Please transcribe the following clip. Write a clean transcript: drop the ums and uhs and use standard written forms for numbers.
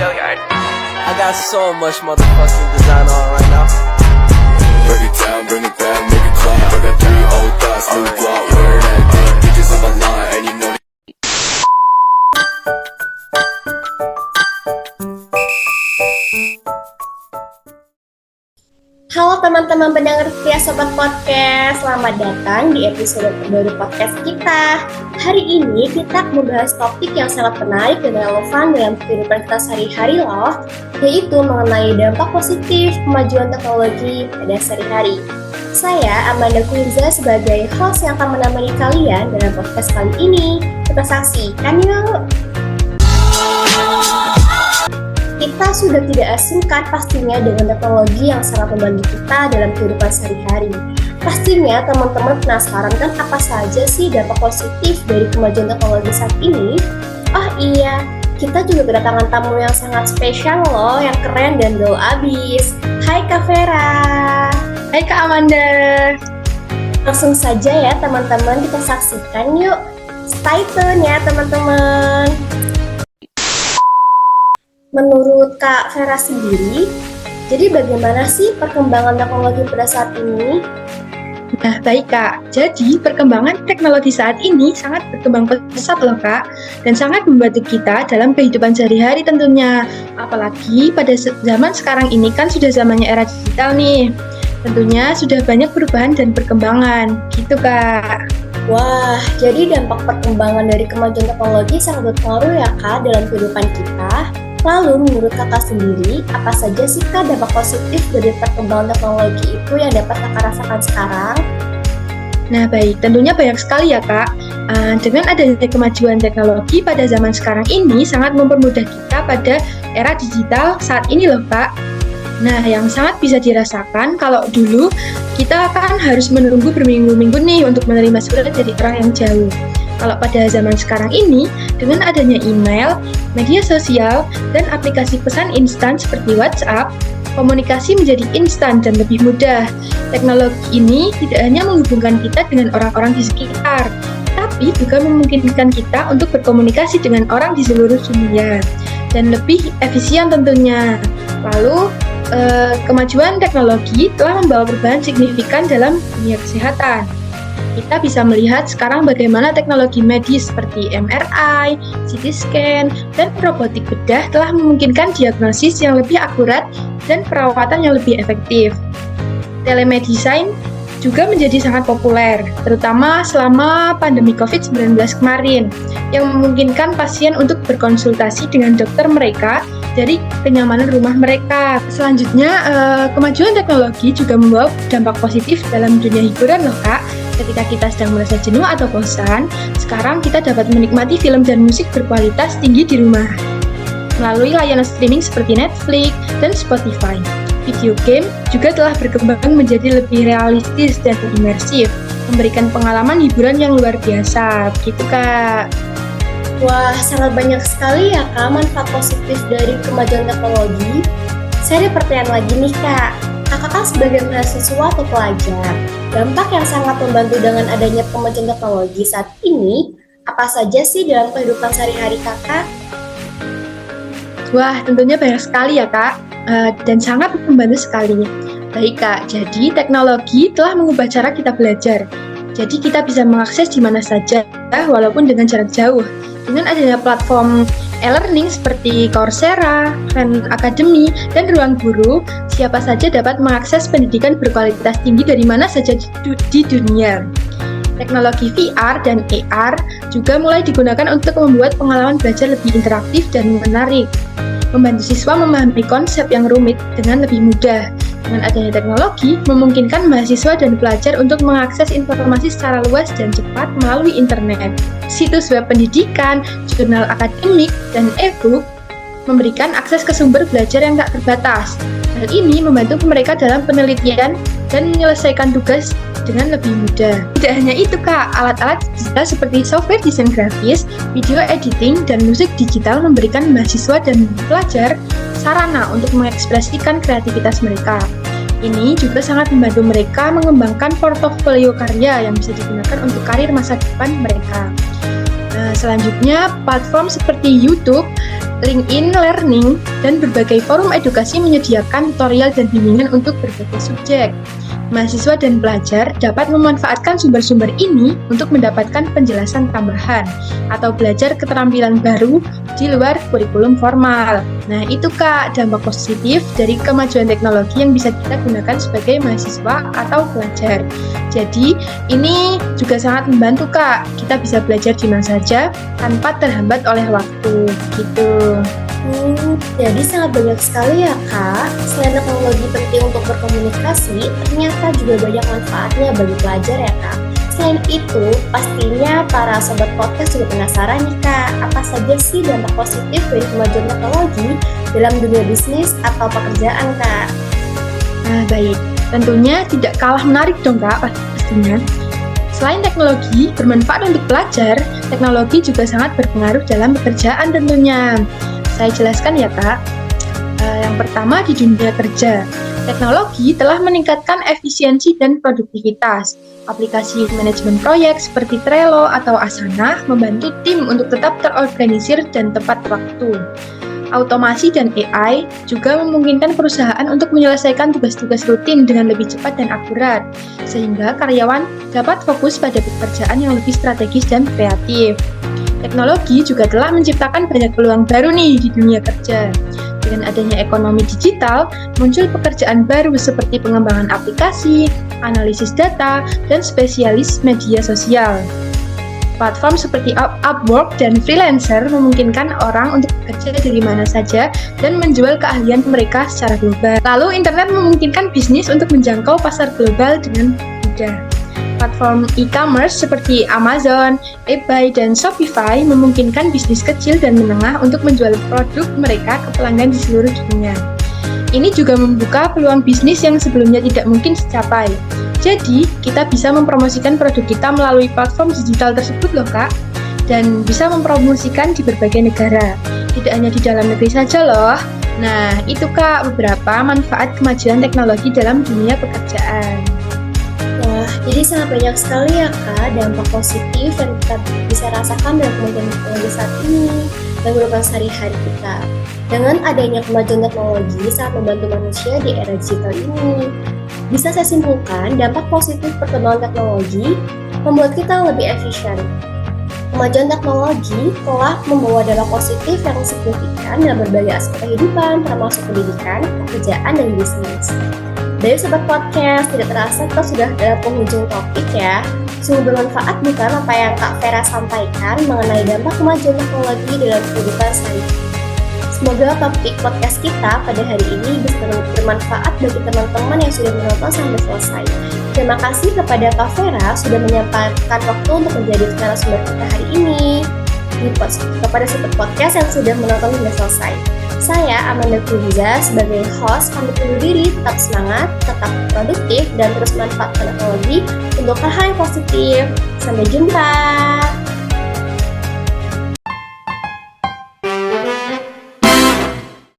I got so much motherfucking design on right now. Break it down, bring it back, make it clap. I got 3 old thoughts, new block, where that day. Bitches on my line, and you know. Halo teman-teman pendengar setia Sobat Podcast, selamat datang di episode terbaru podcast kita. Hari ini kita membahas topik yang sangat menarik dan relevan dalam kehidupan kita sehari-hari loh, yaitu mengenai dampak positif kemajuan teknologi pada sehari-hari. Saya Amanda Kunza sebagai host yang akan menemani kalian dalam podcast kali ini. Kita saksikan yuk! Kita sudah tidak asing kan pastinya dengan teknologi yang sangat membantu kita dalam kehidupan sehari-hari. Pastinya teman-teman penasaran kan apa saja sih dampak positif dari kemajuan teknologi saat ini? Oh iya, kita juga kedatangan tamu yang sangat spesial loh, yang keren dan gaul abis. Hai Kak Vera. Hai Kak Amanda. Langsung saja ya teman-teman, kita saksikan yuk. Stay tune ya teman-teman. Menurut Kak Vera sendiri, jadi bagaimana sih perkembangan teknologi pada saat ini? Nah baik Kak, jadi perkembangan teknologi saat ini sangat berkembang pesat loh Kak, dan sangat membantu kita dalam kehidupan sehari-hari tentunya. Apalagi pada zaman sekarang ini kan sudah zamannya era digital nih. Tentunya sudah banyak perubahan dan perkembangan, gitu Kak. Wah, jadi dampak perkembangan dari kemajuan teknologi sangat berpengaruh ya Kak dalam kehidupan kita. Lalu menurut kakak sendiri, apa saja sih Kak dampak positif dari perkembangan teknologi itu yang dapat kakak rasakan sekarang? Nah baik, tentunya banyak sekali ya Kak. Dengan adanya kemajuan teknologi pada zaman sekarang ini sangat mempermudah kita pada era digital saat ini loh Kak. Nah yang sangat bisa dirasakan kalau dulu kita kan harus menunggu berminggu-minggu nih untuk menerima surat dari orang yang jauh. Kalau pada zaman sekarang ini, dengan adanya email, media sosial, dan aplikasi pesan instan seperti WhatsApp, komunikasi menjadi instan dan lebih mudah. Teknologi ini tidak hanya menghubungkan kita dengan orang-orang di sekitar, tapi juga memungkinkan kita untuk berkomunikasi dengan orang di seluruh dunia, dan lebih efisien tentunya. Lalu, kemajuan teknologi telah membawa perubahan signifikan dalam dunia kesehatan. Kita bisa melihat sekarang bagaimana teknologi medis seperti MRI, CT scan, dan robotik bedah telah memungkinkan diagnosis yang lebih akurat dan perawatan yang lebih efektif. Telemedicine juga menjadi sangat populer, terutama selama pandemi COVID-19 kemarin, yang memungkinkan pasien untuk berkonsultasi dengan dokter mereka dari kenyamanan rumah mereka. Selanjutnya, kemajuan teknologi juga membawa dampak positif dalam dunia hiburan loh Kak. Ketika kita sedang merasa jenuh atau bosan, sekarang kita dapat menikmati film dan musik berkualitas tinggi di rumah melalui layanan streaming seperti Netflix dan Spotify. Video game juga telah berkembang menjadi lebih realistis dan imersif, memberikan pengalaman hiburan yang luar biasa. Begitu Kak. Wah, sangat banyak sekali ya Kak manfaat positif dari kemajuan teknologi. Saya ada pertanyaan lagi nih Kak. Kakak kan sebagai mahasiswa atau pelajar, dampak yang sangat membantu dengan adanya kemajuan teknologi saat ini, apa saja sih dalam kehidupan sehari-hari kakak? Wah, tentunya banyak sekali ya Kak, dan sangat membantu sekali. Baik Kak, jadi teknologi telah mengubah cara kita belajar. Jadi kita bisa mengakses di mana saja, walaupun dengan jarak jauh. Dengan adanya platform e-learning seperti Coursera, Khan Academy, dan Ruang Guru, siapa saja dapat mengakses pendidikan berkualitas tinggi dari mana saja di dunia. Teknologi VR dan AR juga mulai digunakan untuk membuat pengalaman belajar lebih interaktif dan menarik, membantu siswa memahami konsep yang rumit dengan lebih mudah. Dengan adanya teknologi, memungkinkan mahasiswa dan pelajar untuk mengakses informasi secara luas dan cepat melalui internet. Situs web pendidikan, jurnal akademik, dan e-book memberikan akses ke sumber belajar yang tak terbatas. Hal ini membantu mereka dalam penelitian dan menyelesaikan tugas dengan lebih mudah. Tidak hanya itu Kak, alat-alat digital seperti software desain grafis, video editing, dan musik digital memberikan mahasiswa dan pelajar sarana untuk mengekspresikan kreativitas mereka. Ini juga sangat membantu mereka mengembangkan portofolio karya yang bisa digunakan untuk karir masa depan mereka. Selanjutnya, platform seperti YouTube LinkedIn Learning, dan berbagai forum edukasi menyediakan tutorial dan bimbingan untuk berbagai subjek. Mahasiswa dan pelajar dapat memanfaatkan sumber-sumber ini untuk mendapatkan penjelasan tambahan atau belajar keterampilan baru di luar kurikulum formal. Nah, itu Kak, dampak positif dari kemajuan teknologi yang bisa kita gunakan sebagai mahasiswa atau pelajar. Jadi, ini juga sangat membantu Kak. Kita bisa belajar di mana saja tanpa terhambat oleh waktu. Gitu. Jadi sangat banyak sekali ya Kak. Selain teknologi penting untuk berkomunikasi, ternyata juga banyak manfaatnya bagi pelajar ya Kak. Selain itu, pastinya para sobat podcast juga penasaran nih Kak, apa saja sih dampak positif dari kemajuan teknologi dalam dunia bisnis atau pekerjaan Kak? Nah, baik. Tentunya tidak kalah menarik dong Kak, pastinya. Selain teknologi bermanfaat untuk pelajar, teknologi juga sangat berpengaruh dalam pekerjaan tentunya. Saya jelaskan ya Kak. Yang pertama di dunia kerja. Teknologi telah meningkatkan efisiensi dan produktivitas. Aplikasi manajemen proyek seperti Trello atau Asana membantu tim untuk tetap terorganisir dan tepat waktu. Automasi dan AI juga memungkinkan perusahaan untuk menyelesaikan tugas-tugas rutin dengan lebih cepat dan akurat, sehingga karyawan dapat fokus pada pekerjaan yang lebih strategis dan kreatif. Teknologi juga telah menciptakan banyak peluang baru nih di dunia kerja. Dengan adanya ekonomi digital, muncul pekerjaan baru seperti pengembangan aplikasi, analisis data, dan spesialis media sosial. Platform seperti Upwork dan Freelancer memungkinkan orang untuk bekerja dari mana saja dan menjual keahlian mereka secara global. Lalu, internet memungkinkan bisnis untuk menjangkau pasar global dengan mudah. Platform e-commerce seperti Amazon, eBay, dan Shopify memungkinkan bisnis kecil dan menengah untuk menjual produk mereka ke pelanggan di seluruh dunia. Ini juga membuka peluang bisnis yang sebelumnya tidak mungkin dicapai. Jadi, kita bisa mempromosikan produk kita melalui platform digital tersebut loh Kak, dan bisa mempromosikan di berbagai negara. Tidak hanya di dalam negeri saja loh. Nah, itu Kak beberapa manfaat kemajuan teknologi dalam dunia pekerjaan. Wah, jadi sangat banyak sekali ya Kak dampak positif yang kita bisa rasakan dalam kemajuan teknologi saat ini dan merupakan sehari-hari kita. Dengan adanya kemajuan teknologi sangat membantu manusia di era digital ini. Bisa saya simpulkan, dampak positif perkembangan teknologi membuat kita lebih efisien. Kemajuan teknologi telah membawa dampak positif yang signifikan dalam berbagai aspek kehidupan, termasuk pendidikan, pekerjaan, dan bisnis. Dari Sobat Podcast, tidak terasa kita sudah dalam penghujung topik ya. Sungguh bermanfaat bukan apa yang Kak Vera sampaikan mengenai dampak kemajuan teknologi dalam kehidupan sehari-hari. Semoga topik podcast kita pada hari ini bisa bermanfaat bagi teman-teman yang sudah menonton sampai selesai. Terima kasih kepada Kak Vera sudah menyempatkan waktu untuk menjadi narasumber kita hari ini. Kepada Sobat Podcast yang sudah menonton hingga selesai. Saya Amanda Kuliza sebagai host pamit undur diri, tetap semangat, tetap produktif, dan terus manfaatkan teknologi untuk hal-hal yang positif. Sampai jumpa!